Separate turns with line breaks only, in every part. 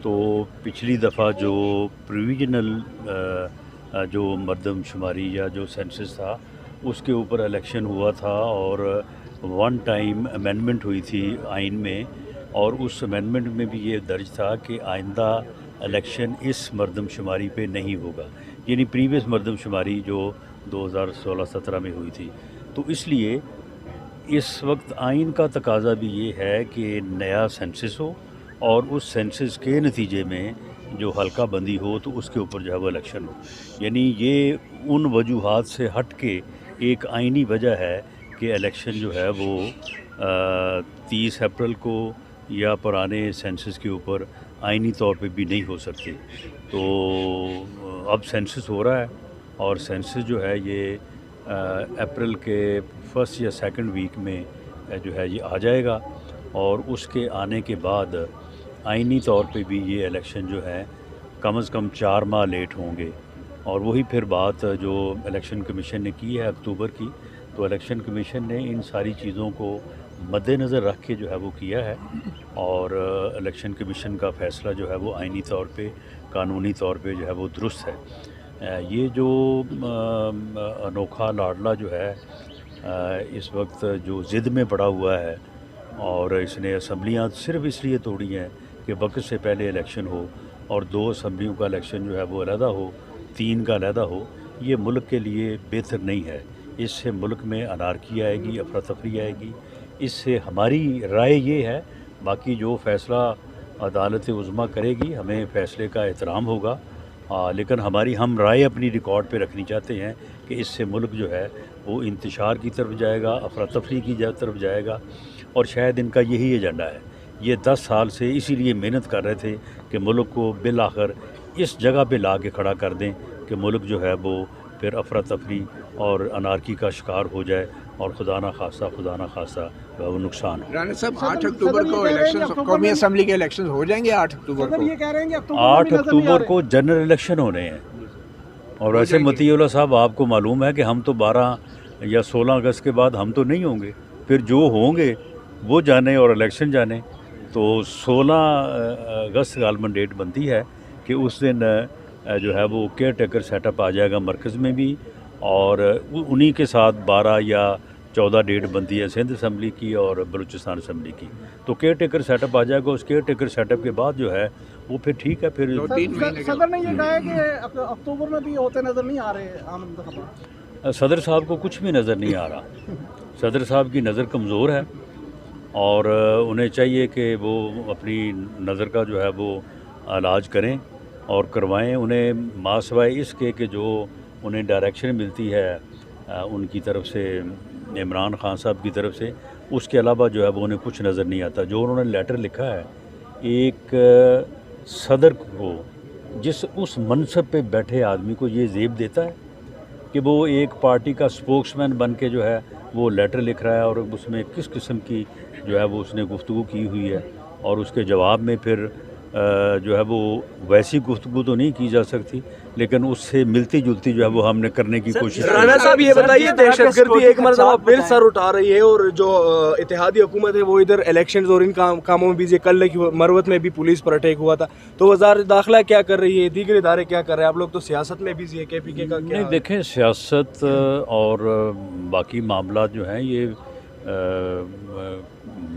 तो पिछली दफ़ा जो प्रोविजनल जो मरदमशुमारी या जो सेंसस था उसके ऊपर इलेक्शन हुआ था और वन टाइम अमेंडमेंट हुई थी आइन में, और उस अमेंडमेंट में भी ये दर्ज था कि आइंदा इलेक्शन इस मरदमशुमारी पे नहीं होगा, यानी प्रीवियस मरदमशुमारी जो 2016-17 में हुई थी। तो इसलिए इस वक्त आइन का तकाजा भी ये है कि नया सेंसस हो और उस सेंसस के नतीजे में जो हल्का बंदी हो तो उसके ऊपर जो है वो इलेक्शन हो। यानी ये उन वजूहात से हट के एक आइनी वजह है कि इलेक्शन जो है वो 30 अप्रैल को या पुराने सेंसस के ऊपर आइनी तौर पे भी नहीं हो सकते। तो अब सेंसस हो रहा है और सेंसस जो है ये अप्रैल के फर्स्ट या सेकंड वीक में जो है ये आ जाएगा, और उसके आने के बाद आइनी तौर पे भी ये इलेक्शन जो है कम से कम 4 माह लेट होंगे। और वही फिर बात जो इलेक्शन कमीशन ने की है अक्टूबर की, तो इलेक्शन कमीशन ने इन सारी चीज़ों को मद्देनज़र रख के जो है वो किया है, और इलेक्शन कमीशन का फ़ैसला जो है वो आइनी तौर पे, कानूनी तौर पे जो है वो दुरुस्त है। ये जो अनोखा लाडला जो है इस वक्त जो ज़िद में पड़ा हुआ है और इसने असम्बलियाँ सिर्फ इसलिए तोड़ी हैं कि वक्त से पहले इलेक्शन हो और 2 असम्बलियों का इलेक्शन जो है वो अलहदा हो, 3 का अलहदा हो, ये मुल्क के लिए बेहतर नहीं है। इससे मुल्क में अनारकी आएगी, अफरा तफरी आएगी। इससे हमारी राय ये है, बाकी जो फ़ैसला अदालत उज़्मा करेगी हमें फ़ैसले का एहतराम होगा, लेकिन हम राय अपनी रिकॉर्ड पे रखनी चाहते हैं कि इससे मुल्क जो है वो इंतशार की तरफ जाएगा, अफरा तफरी की तरफ जाएगा, और शायद इनका यही एजेंडा है। ये 10 साल से इसीलिए मेहनत कर रहे थे कि मुल्क को बिल आखिर इस जगह पे ला के खड़ा कर दें कि मुल्क जो है वो फिर अफरा तफरी और अनारकी का शिकार हो जाए और खुदा ना खासा वो नुकसान हो।
राना साहब 8 अक्टूबर को इलेक्शन, कौमी असम्बली के इलेक्शन हो जाएंगे 8 अक्टूबर को।
ये कह रहे हैं कि
8 अक्टूबर को जनरल इलेक्शन होने हैं, और वैसे मतीउल्लाह साहब आपको मालूम है कि हम तो 12 या 16 अगस्त के बाद हम तो नहीं होंगे, फिर जो होंगे वो जाने और इलेक्शन जाने। तो 16 अगस्त गालमन डेट बनती है कि उस दिन जो है वो केयर टेकर सेटअप आ जाएगा मरकज़ में भी, और उन्हीं के साथ 12 या 14 डेट बनती है सिंध असम्बली की और बलूचिस्तान असम्बली की। तो केयर टेकर सेटअप आ जाएगा, उस केयर टेकर सेटअप के बाद जो है वो फिर ठीक है। फिर
सदर ने ये कहा है कि अक्टूबर में भी होते नज़र नहीं आ रहे आम इंतखाबात।
सदर साहब को कुछ भी नज़र नहीं आ रहा। सदर साहब की नज़र कमज़ोर है और उन्हें चाहिए कि वो अपनी नज़र का जो है वो इलाज करें और करवाएं। उन्हें मासवाए इसके कि जो उन्हें डायरेक्शन मिलती है उनकी तरफ से, इमरान खान साहब की तरफ से, उसके अलावा जो है वो उन्हें कुछ नज़र नहीं आता। जो उन्होंने लेटर लिखा है एक सदर को, जिस उस मनसब पे बैठे आदमी को ये ज़ेब देता है कि वो एक पार्टी का स्पोक्समैन बन के जो है वो लेटर लिख रहा है, और उसमें किस किस्म की जो है वो उसने गुफ्तगू की हुई है, और उसके जवाब में फिर जो है वो वैसी गुफ्तगू तो नहीं की जा सकती, लेकिन उससे मिलती जुलती जो है वो हमने करने की कोशिश की।
राना साहब ये बताइए, दहशतगर्दी एक मरतबा फिर सर उठा रही है और जो इत्तेहादी हुकूमत है वो इधर इलेक्शंस और इन कामों में बिजी है। कल की मरवत में भी पुलिस पर अटैक हुआ था, तो वज़ारत दाखिला क्या कर रही है, दीगर इदारे क्या कर रहे हैं? आप लोग तो सियासत में बिजी है, KPK का क्या?
नहीं, देखें, सियासत और बाकी मामला जो हैं ये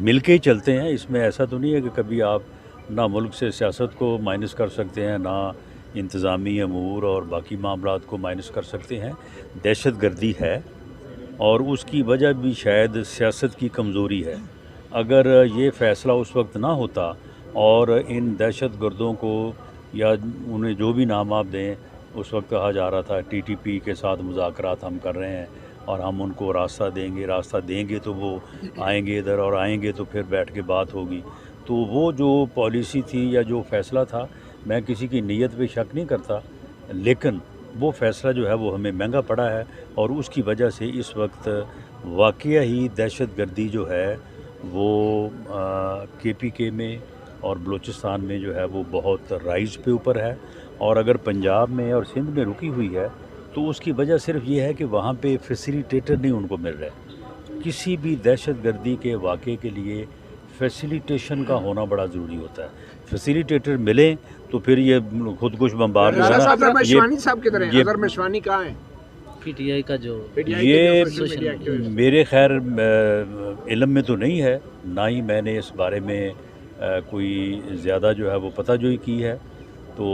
मिल के ही चलते हैं। इसमें ऐसा तो नहीं है कि कभी आप ना मुल्क से सियासत को माइनस कर सकते हैं, ना इंतज़ामी अमूर और बाकी मामलात को माइनस कर सकते हैं। दहशत गर्दी है और उसकी वजह भी शायद सियासत की कमज़ोरी है। अगर ये फ़ैसला उस वक्त ना होता और इन दहशत गर्दों को, या उन्हें जो भी नाम आप दें, उस वक्त कहा जा रहा था TTP के साथ मुज़ाकरात हम कर रहे हैं और हम उनको रास्ता देंगे तो वो आएंगे इधर, और आएंगे तो फिर बैठ के बात होगी। तो वो जो पॉलिसी थी या जो फ़ैसला था, मैं किसी की नीयत पे शक नहीं करता, लेकिन वो फ़ैसला जो है वो हमें महंगा पड़ा है, और उसकी वजह से इस वक्त वाकया ही दहशत गर्दी जो है वो KPK में और बलूचिस्तान में जो है वो बहुत राइज़ पे ऊपर है। और अगर पंजाब में और सिंध में रुकी हुई है तो उसकी वजह सिर्फ ये है कि वहाँ पे फैसिलिटेटर नहीं उनको मिल रहा है। किसी भी दहशत गर्दी के वाक़े के लिए फैसिलिटेशन का होना बड़ा ज़रूरी होता है। फैसिलिटेटर मिले तो फिर ये खुदकुश बम्बार जो है
राणा साहब
ना,
मेशवानी साहब की तरह
ये
अगर मेशवानी कहाँ है
पीटीआई का जो
ये मेरे खैर इल्म में तो नहीं है, ना ही मैंने इस बारे में कोई ज़्यादा जो है वो पता जोई की है। तो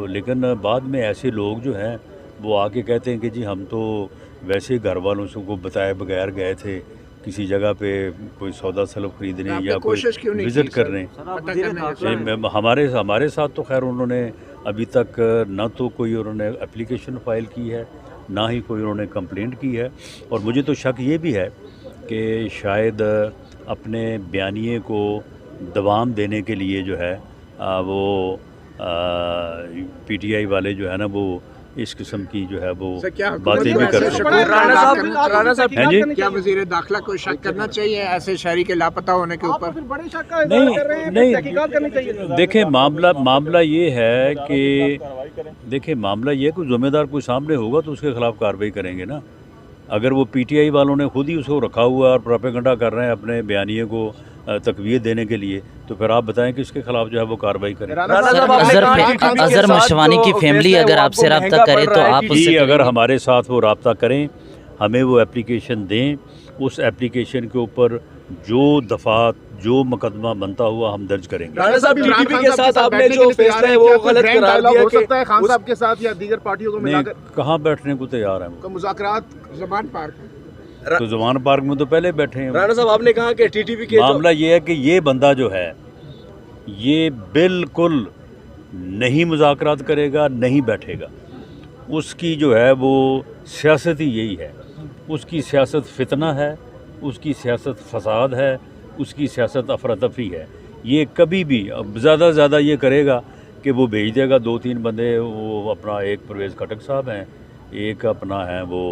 लेकिन बाद में ऐसे लोग जो हैं वो आके कहते हैं कि जी हम तो वैसे घर वालों से को बताए बगैर गए थे किसी जगह पे कोई सौदा सलब खरीदने या कोई विज़िट करने। हमारे साथ तो खैर उन्होंने अभी तक ना तो कोई उन्होंने एप्लीकेशन फ़ाइल की है, ना ही कोई उन्होंने कंप्लेंट की है। और मुझे तो शक ये भी है कि शायद अपने बयानिए को दबाम देने के लिए जो है वो पीटीआई वाले जो है ना वो इस किस्म की जो है वो बातें भी कर रहे हैं।
राणा साहब
हैं जी?
क्या वज़ीर दाखिला को शक करना चाहिए ऐसे शहरी के लापता होने के ऊपर?
बड़े शक का इज़हार कर रहे हैं कि तहकीकात करनी चाहिए।
देखें मामला ये है कि देखिए मामला ये है कि ज़िम्मेदार कोई सामने होगा तो उसके खिलाफ कार्रवाई करेंगे ना। अगर वो पीटीआई वालों ने खुद ही उसको रखा हुआ और प्रोपेगेंडा कर रहे हैं अपने बयानिए को तकवीत देने के लिए, तो फिर आप बताएं कि इसके खिलाफ जो है वो कार्रवाई करें।
अजहर मशवानी की फैमिली अगर आपसे रब्ता करे तो आप उससे
अगर हमारे साथ वो रब्ता करें, हमें वो एप्लीकेशन दें, उस एप्लीकेशन के ऊपर जो दफ़ात जो मुकदमा बनता हुआ हम दर्ज करेंगे।
राणा साहब टीटीपी के साथ आपने जो फैसला है वो गलत करार दिया
हो सकता है खान साहब के साथ या दीगर पार्टियों को
नहीं,
मिलाकर
कहाँ बैठने को तैयार हैं?
मुज़ाकरात
ज़बान पार्क
तो जवान पार्क में तो पहले बैठे हैं।
राणा साहब आपने कहा कि टीटीपी के
मामला ये है कि ये बंदा जो है ये बिल्कुल नहीं मुज़ाकरात करेगा, नहीं बैठेगा। उसकी जो है वो सियासत ही यही है। उसकी सियासत फितना है, उसकी सियासत फसाद है, उसकी सियासत अफरा-तफरी है। ये कभी भी ज़्यादा से ज़्यादा ये करेगा कि वो भेज देगा 2-3 बंदे। वो अपना एक परवेज़ खटक साहब हैं, एक अपना है वो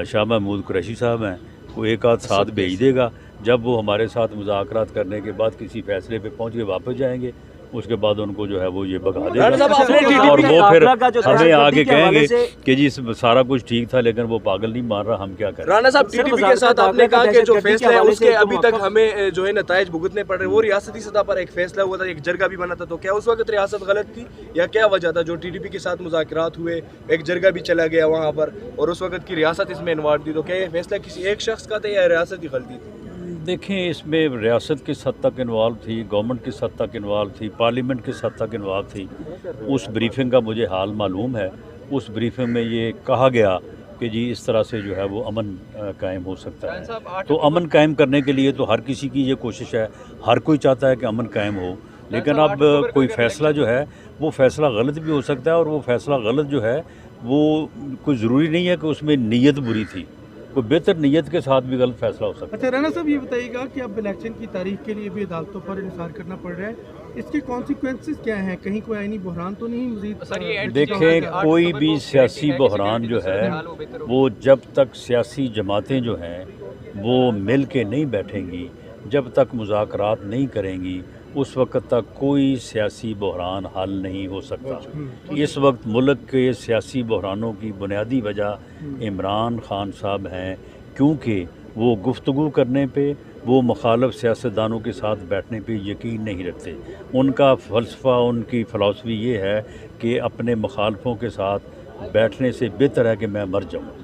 शाह महमूद कुरैशी साहब हैं, वो एक आध साथ भेज देगा। जब वो हमारे साथ मुज़ाकरात करने के बाद किसी फ़ैसले पे पहुँच के वापस जाएंगे, उसके बाद उनको जो है वो ये भगा देगा और वो फिर हमें आगे कहेंगे कि जी सारा कुछ ठीक था लेकिन वो पागल नहीं मार रहा, हम क्या करें।
राणा साहब टीटीपी के साथ आपने कहा कि जो फैसला है उसके अभी तक हमें जो है नताइज भुगतने पड़ रहे हैं। वो रियासती सतह पर एक फैसला हुआ था, एक जरगा भी बना था, तो क्या उस वक्त रियासत गलत थी या क्या वजह था जो टीटीपी के साथ मुज़ाकरात हुए, एक जरगा भी चला गया वहाँ पर और उस वक्त की रियासत इसमें इन्वॉल्व थी, तो क्या ये फैसला किसी एक शख्स का था या रियासत की गलती थी?
देखें इसमें रियासत की सद तक इन्वॉल्व थी, गवर्नमेंट की सद तक इन्वॉल्व थी, पार्लियामेंट की सद तक इन्वॉल्व थी। उस ब्रीफिंग का मुझे हाल मालूम है। उस ब्रीफिंग में ये कहा गया कि जी इस तरह से जो है वो अमन कायम हो सकता है। तो अमन कायम करने के लिए तो हर किसी की ये कोशिश है, हर कोई चाहता है कि अमन कायम हो। लेकिन अब कोई फ़ैसला जो है वो फ़ैसला गलत भी हो सकता है और वो फ़ैसला गलत जो है वो कोई ज़रूरी नहीं है कि उसमें नीयत बुरी थी, कोई बेहतर नीयत के साथ भी गलत फैसला हो सकता है।
अच्छा राणा साहब ये बताइएगा कि अब इलेक्शन की तारीख के लिए भी अदालतों पर इंतजार करना पड़ रहा है, इसके कॉन्सिक्वेंसेस क्या हैं? कहीं कोई आईनी बहरान तो नहीं मज़ीद?
देखें कोई भी सियासी बहरान जो है वो जब तक सियासी जमातें जो हैं वो मिल के नहीं बैठेंगी, जब तक मुज़ाकरात नहीं करेंगी, उस वक्त तक कोई सियासी बहरान हल नहीं हो सकता। इस वक्त मुल्क के सियासी बहरानों की बुनियादी वजह इमरान खान साहब हैं, क्योंकि वो गुफ्तगू करने पे, वो मुखालफ सियासतदानों के साथ बैठने पे यकीन नहीं रखते। उनका फ़लसफ़ा, उनकी फ़िलॉसफी ये है कि अपने मुखालफों के साथ बैठने से बेहतर है कि मैं मर जाऊँ।